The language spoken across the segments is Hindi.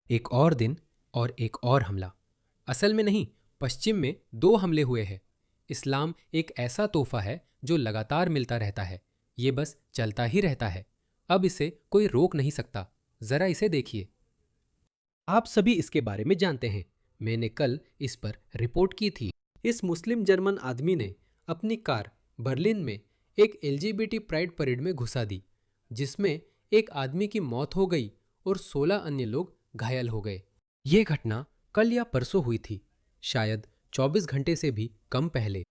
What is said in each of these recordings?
एक और दिन और एक और हमला। असल में नहीं, पश्चिम में 2 हमले हुए हैं। इस्लाम एक ऐसा तोहफा है जो लगातार मिलता रहता है। ये बस चलता ही रहता है। अब इसे कोई रोक नहीं सकता। जरा इसे देखिए। आप सभी इसके बारे में जानते हैं। मैंने कल इस पर रिपोर्ट की थी। इस मुस्लिम जर्मन आदमी ने अपनी कार बर्लिन में एक एलजीबीटी प्राइड परेड में घुसा दी, जिसमें एक आदमी की मौत हो गई और 16 अन्य लोग घायल हो गए। ये घटना कल या परसों हुई थी, शायद 24 घंटे से भी कम पहले।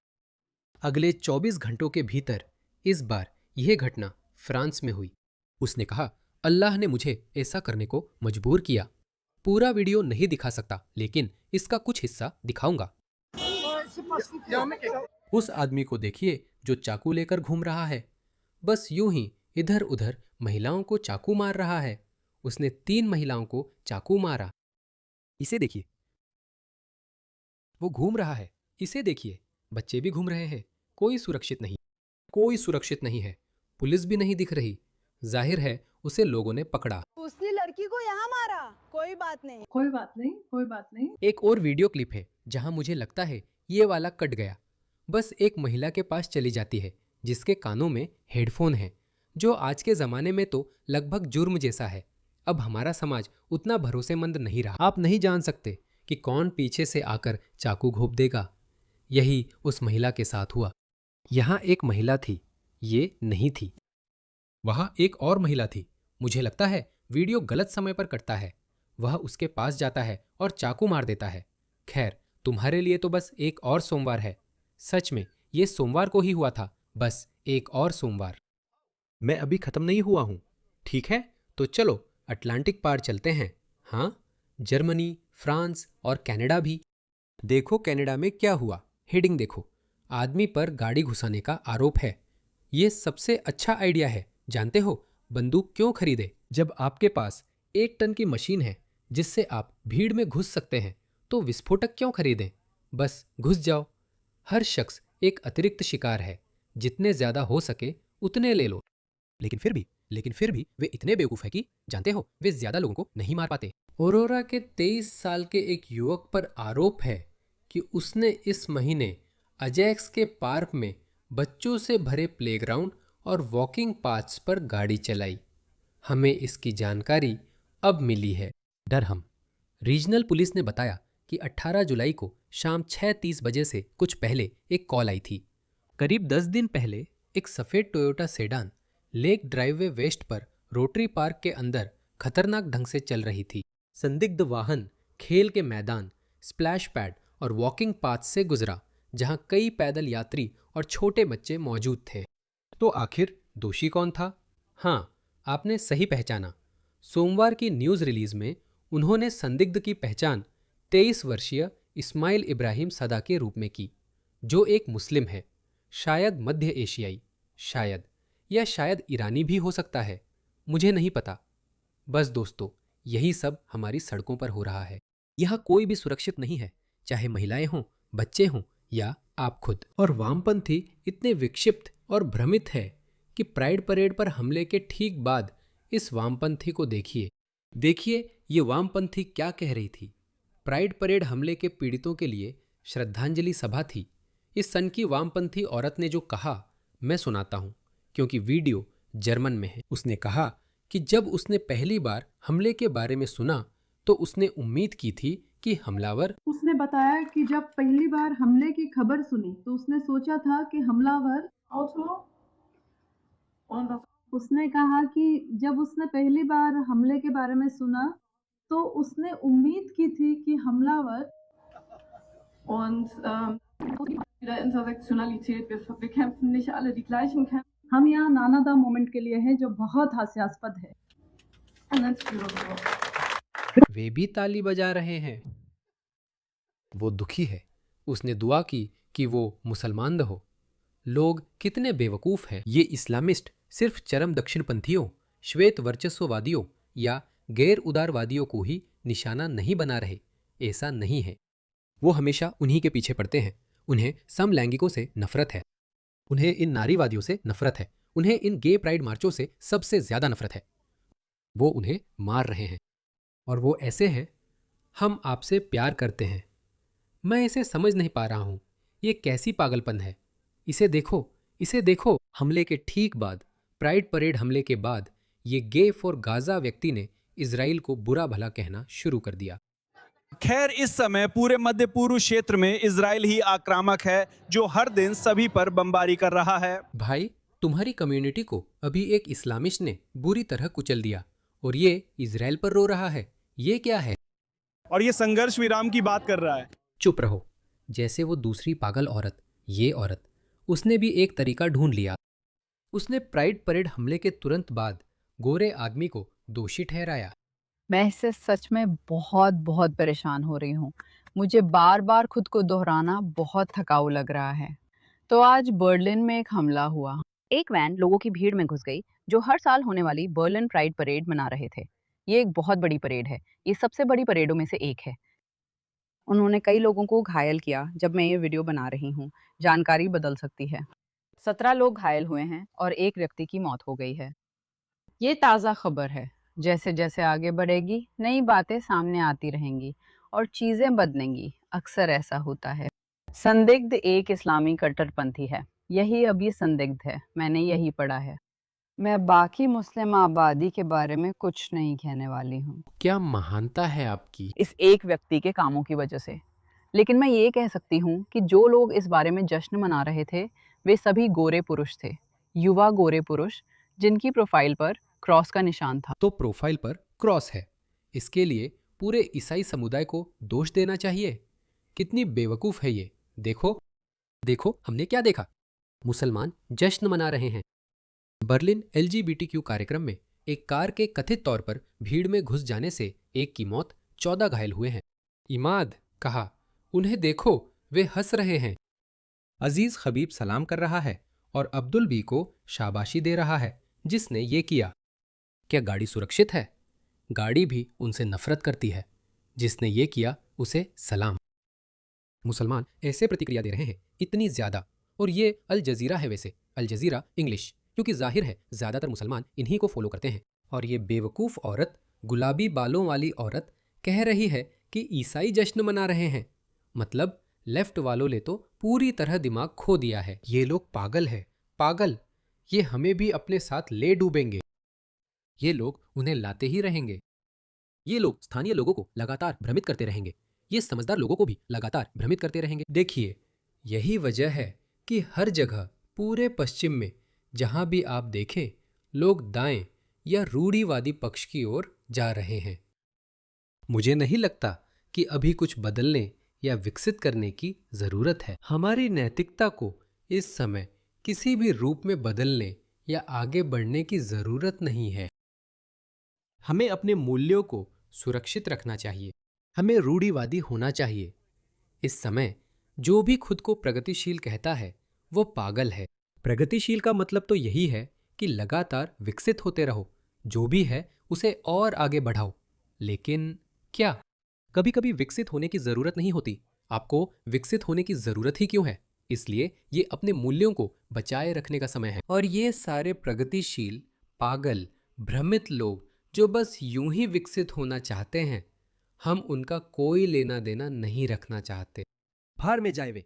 अगले 24 घंटों के भीतर इस बार यह घटना फ्रांस में हुई। उसने कहा, अल्लाह ने मुझे ऐसा करने को मजबूर किया। पूरा वीडियो नहीं दिखा सकता, लेकिन इसका कुछ हिस्सा दिखाऊंगा। उस आदमी को देखिए जो चाकू लेकर घूम रहा है। बस यूं ही इधर उधर महिलाओं को चाकू मार रहा है। उसने 3 महिलाओं को चाकू मारा। इसे देखिए, वो घूम रहा है। इसे देखिए, बच्चे भी घूम रहे हैं। कोई सुरक्षित नहीं, कोई सुरक्षित नहीं है। पुलिस भी नहीं दिख रही। जाहिर है उसे लोगों ने पकड़ा। उसने लड़की को यहाँ मारा। कोई बात नहीं, कोई बात नहीं, कोई बात नहीं। एक और वीडियो क्लिप है जहां मुझे लगता है ये वाला कट गया। बस एक महिला के पास चली जाती है जिसके कानों में हेडफोन है, जो आज के ज़माने में तो लगभग जुर्म जैसा है। अब हमारा समाज उतना भरोसेमंद नहीं रहा। आप नहीं जान सकते कि कौन पीछे से आकर चाकू घोंप देगा। यही उस महिला के साथ हुआ। यहाँ एक महिला थी, ये नहीं थी। वहाँ एक और महिला थी। मुझे लगता है वीडियो गलत समय पर कटता है। वह उसके पास जाता है और चाकू मार देता है। खैर, तुम्हारे लिए तो बस एक और सोमवार है। सच में ये सोमवार को ही हुआ था, बस एक और सोमवार। मैं अभी खत्म नहीं हुआ हूं। ठीक है, तो चलो अटलांटिक पार चलते हैं। हाँ, जर्मनी, फ्रांस और कनाडा भी। देखो कनाडा में क्या हुआ। हेडिंग देखो, आदमी पर गाड़ी घुसाने का आरोप है। ये सबसे अच्छा आइडिया है। जानते हो बंदूक क्यों खरीदे? जब आपके पास 1 टन की मशीन है जिससे आप भीड़ में घुस सकते हैं, तो विस्फोटक क्यों खरीदें? बस घुस जाओ। हर शख्स एक अतिरिक्त शिकार है। जितने ज्यादा हो सके उतने ले लो। लेकिन फिर भी वे इतने बेवकूफ है कि जानते हो वे ज्यादा लोगों को नहीं मार पाते। औरोरा के 23 साल के एक युवक पर आरोप है कि उसने इस महीने अजैक्स के पार्क में बच्चों से भरे प्लेग्राउंड और वॉकिंग पाथ्स पर गाड़ी चलाई। हमें इसकी जानकारी अब मिली है। डरहम रीजनल पुलिस ने बताया कि 18 जुलाई को शाम 6:30 बजे से कुछ पहले एक कॉल आई थी। करीब 10 दिन पहले एक सफ़ेद Toyota sedan Lake Driveway West पर रोटरी पार्क के अंदर खतरनाक ढंग से चल रही थी। संदिग्ध वाहन खेल के मैदान, स्प्लैश पैड और वॉकिंग पाथ से गुजरा, जहां कई पैदल यात्री और छोटे बच्चे मौजूद थे। तो आखिर दोषी कौन था? हाँ, आपने सही पहचाना। सोमवार की न्यूज़ रिलीज में उन्होंने संदिग्ध की पहचान 23 वर्षीय इस्माइल इब्राहिम सदा के रूप में की, जो एक मुस्लिम है। शायद मध्य एशियाई, शायद, या शायद ईरानी भी हो सकता है। मुझे नहीं पता। बस दोस्तों, यही सब हमारी सड़कों पर हो रहा है। यहाँ कोई भी सुरक्षित नहीं है, चाहे महिलाएं हों, बच्चे हों या आप खुद। और वामपंथी इतने विक्षिप्त और भ्रमित है कि प्राइड परेड पर हमले के ठीक बाद इस वामपंथी को देखिए। देखिए ये वामपंथी क्या कह रही थी। प्राइड परेड हमले के पीड़ितों के लिए श्रद्धांजलि सभा थी। इस सन की वामपंथी औरत ने जो कहा, मैं सुनाता हूँ, क्योंकि वीडियो जर्मन में है। उसने कहा कि जब उसने पहली बार हमले के बारे में सुना तो उसने उम्मीद की थी कि हमलावर। उसने बताया कि जब पहली बार हमले की खबर सुनी तो उसने सोचा था कि हमलावर उसने कहा कि जब उसने पहली बार हमले के बारे में सुना तो उसने उम्मीद की थी कि हमलावर wieder Intersektionalität. Wir kämpfen nicht alle die gleichen Kämpfe. हम यहाँ नानादा मोमेंट के लिए हैं जो बहुत हास्यास्पद है। वे भी ताली बजा रहे हैं। वो दुखी है। उसने दुआ की कि वो मुसलमान न हो। लोग कितने बेवकूफ़ हैं। ये इस्लामिस्ट सिर्फ चरम दक्षिणपंथियों, श्वेत वर्चस्ववादियों या गैर उदारवादियों को ही निशाना नहीं बना रहे। ऐसा नहीं है। वो हमेशा उन्हीं के पीछे पड़ते हैं। उन्हें समलैंगिकों से नफरत है। उन्हें इन नारीवादियों से नफरत है। उन्हें इन गे प्राइड मार्चों से सबसे ज्यादा नफरत है। वो उन्हें मार रहे हैं। और वो ऐसे हैं, हम आपसे प्यार करते हैं। मैं इसे समझ नहीं पा रहा हूं, ये कैसी पागलपन है। इसे देखो, इसे देखो। हमले के ठीक बाद, प्राइड परेड हमले के बाद, ये गे फॉर गाजा व्यक्ति ने इजराइल को बुरा भला कहना शुरू कर दिया। खैर, इस समय पूरे मध्य पूर्व क्षेत्र में इजराइल ही आक्रामक है, जो हर दिन सभी पर बमबारी कर रहा है। भाई, तुम्हारी कम्युनिटी को अभी एक इस्लामिस्ट ने बुरी तरह कुचल दिया और ये इजराइल पर रो रहा है। ये क्या है? और ये संघर्ष विराम की बात कर रहा है। चुप रहो। जैसे वो दूसरी पागल औरत, ये औरत, उसने भी एक तरीका ढूंढ लिया। उसने प्राइड परेड हमले के तुरंत बाद गोरे आदमी को दोषी ठहराया। मैं इससे सच में बहुत बहुत परेशान हो रही हूँ। मुझे बार बार खुद को दोहराना बहुत थकाऊ लग रहा है। तो आज बर्लिन में एक हमला हुआ। एक वैन लोगों की भीड़ में घुस गई जो हर साल होने वाली बर्लिन प्राइड परेड मना रहे थे। ये एक बहुत बड़ी परेड है, ये सबसे बड़ी परेडों में से एक है। उन्होंने कई लोगों को घायल किया। जब मैं ये वीडियो बना रही हूँ, जानकारी बदल सकती है। 17 लोग घायल हुए हैं और एक व्यक्ति की मौत हो गई है। ये ताज़ा खबर है। जैसे जैसे आगे बढ़ेगी, नई बातें सामने आती रहेंगी और चीज़ें बदलेंगी। अक्सर ऐसा होता है। संदिग्ध एक इस्लामी कट्टरपंथी है। यही अब ये संदिग्ध है, मैंने यही पढ़ा है। मैं बाकी मुस्लिम आबादी के बारे में कुछ नहीं कहने वाली हूँ, क्या महानता है आपकी। इस एक व्यक्ति के कामों की वजह से। लेकिन मैं ये कह सकती हूँ कि जो लोग इस बारे में जश्न मना रहे थे, वे सभी गोरे पुरुष थे। युवा गोरे पुरुष, जिनकी प्रोफाइल पर क्रॉस का निशान था। तो प्रोफाइल पर क्रॉस है, इसके लिए पूरे ईसाई समुदाय को दोष देना चाहिए? कितनी बेवकूफ है ये। देखो देखो, हमने क्या देखा। मुसलमान जश्न मना रहे हैं। बर्लिन LGBTQ कार्यक्रम में एक कार के कथित तौर पर भीड़ में घुस जाने से एक की मौत, 14 घायल हुए हैं। इमाद कहा, उन्हें देखो, वे हंस रहे हैं। अजीज खबीब सलाम कर रहा है और अब्दुल बी को शाबाशी दे रहा है जिसने ये किया। क्या गाड़ी सुरक्षित है? गाड़ी भी उनसे नफरत करती है। जिसने ये किया उसे सलाम। मुसलमान ऐसे प्रतिक्रिया दे रहे हैं, इतनी ज्यादा। और ये अल जजीरा है, वैसे अल जजीरा इंग्लिश, क्योंकि जाहिर है ज्यादातर मुसलमान इन्हीं को फॉलो करते हैं। और ये बेवकूफ़ औरत, गुलाबी बालों वाली औरत, कह रही है कि ईसाई जश्न मना रहे हैं। मतलब लेफ्ट वालों ने तो पूरी तरह दिमाग खो दिया है। ये लोग पागल है, पागल। ये हमें भी अपने साथ ले डूबेंगे। ये लोग उन्हें लाते ही रहेंगे। ये लोग स्थानीय लोगों को लगातार भ्रमित करते रहेंगे। ये समझदार लोगों को भी लगातार भ्रमित करते रहेंगे। देखिए, यही वजह है कि हर जगह पूरे पश्चिम में जहां भी आप देखें, लोग दाएं या रूढ़िवादी पक्ष की ओर जा रहे हैं। मुझे नहीं लगता कि अभी कुछ बदलने या विकसित करने की जरूरत है। हमारी नैतिकता को इस समय किसी भी रूप में बदलने या आगे बढ़ने की जरूरत नहीं है। हमें अपने मूल्यों को सुरक्षित रखना चाहिए। हमें रूढ़िवादी होना चाहिए। इस समय जो भी खुद को प्रगतिशील कहता है, वो पागल है। प्रगतिशील का मतलब तो यही है कि लगातार विकसित होते रहो, जो भी है उसे और आगे बढ़ाओ। लेकिन क्या कभी कभी विकसित होने की जरूरत नहीं होती? आपको विकसित होने की जरूरत ही क्यों है? इसलिए ये अपने मूल्यों को बचाए रखने का समय है। और ये सारे प्रगतिशील, पागल, भ्रमित लोग जो बस यूं ही विकसित होना चाहते हैं, हम उनका कोई लेना देना नहीं रखना चाहते। भाड़ में जाए वे।